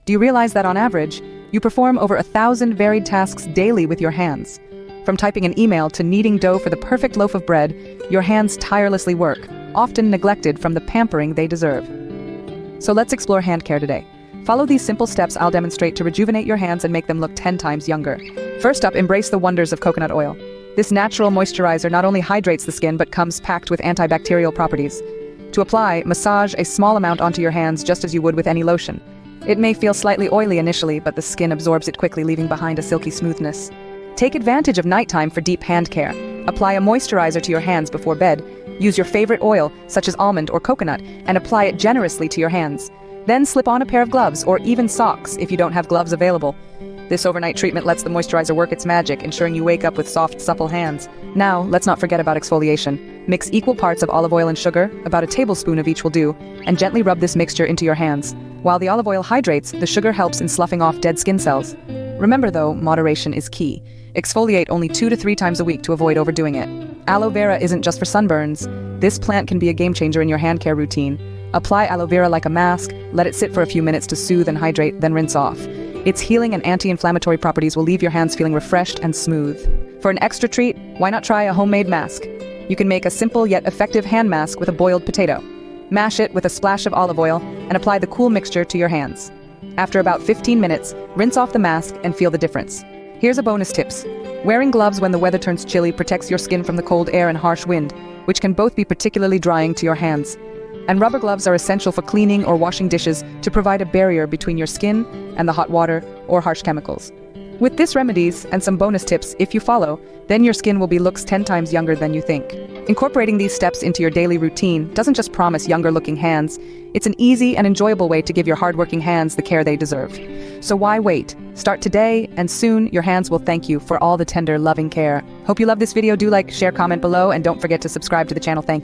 Do you realize that on average, you perform over 1,000 varied tasks daily with your hands? From typing an email to kneading dough for the perfect loaf of bread, your hands tirelessly work, often neglected from the pampering they deserve. So let's explore hand care today. Follow these simple steps I'll demonstrate to rejuvenate your hands and make them look 10 times younger. First up, embrace the wonders of coconut oil. This natural moisturizer not only hydrates the skin but comes packed with antibacterial properties. To apply, massage a small amount onto your hands just as you would with any lotion. It may feel slightly oily initially, but the skin absorbs it quickly, leaving behind a silky smoothness. Take advantage of nighttime for deep hand care. Apply a moisturizer to your hands before bed. Use your favorite oil, such as almond or coconut, and apply it generously to your hands. Then slip on a pair of gloves or even socks if you don't have gloves available. This overnight treatment lets the moisturizer work its magic, ensuring you wake up with soft, supple hands. Now, let's not forget about exfoliation. Mix equal parts of olive oil and sugar, about a tablespoon of each will do, and gently rub this mixture into your hands. While the olive oil hydrates, the sugar helps in sloughing off dead skin cells. Remember though, moderation is key. Exfoliate only 2 to 3 times a week to avoid overdoing it. Aloe vera isn't just for sunburns. This plant can be a game changer in your hand care routine. Apply aloe vera like a mask, let it sit for a few minutes to soothe and hydrate, then rinse off. Its healing and anti-inflammatory properties will leave your hands feeling refreshed and smooth. For an extra treat, why not try a homemade mask? You can make a simple yet effective hand mask with a boiled potato. Mash it with a splash of olive oil and apply the cool mixture to your hands. After about 15 minutes, rinse off the mask and feel the difference. Here's a bonus tips. Wearing gloves when the weather turns chilly protects your skin from the cold air and harsh wind, which can both be particularly drying to your hands. And rubber gloves are essential for cleaning or washing dishes to provide a barrier between your skin and the hot water or harsh chemicals. With this remedies and some bonus tips, if you follow, then your skin will be looks 10 times younger than you think. Incorporating these steps into your daily routine doesn't just promise younger looking hands, it's an easy and enjoyable way to give your hardworking hands the care they deserve. So why wait? Start today, and soon your hands will thank you for all the tender, loving care. Hope you love this video. Do like, share, comment below, and don't forget to subscribe to the channel. Thank you.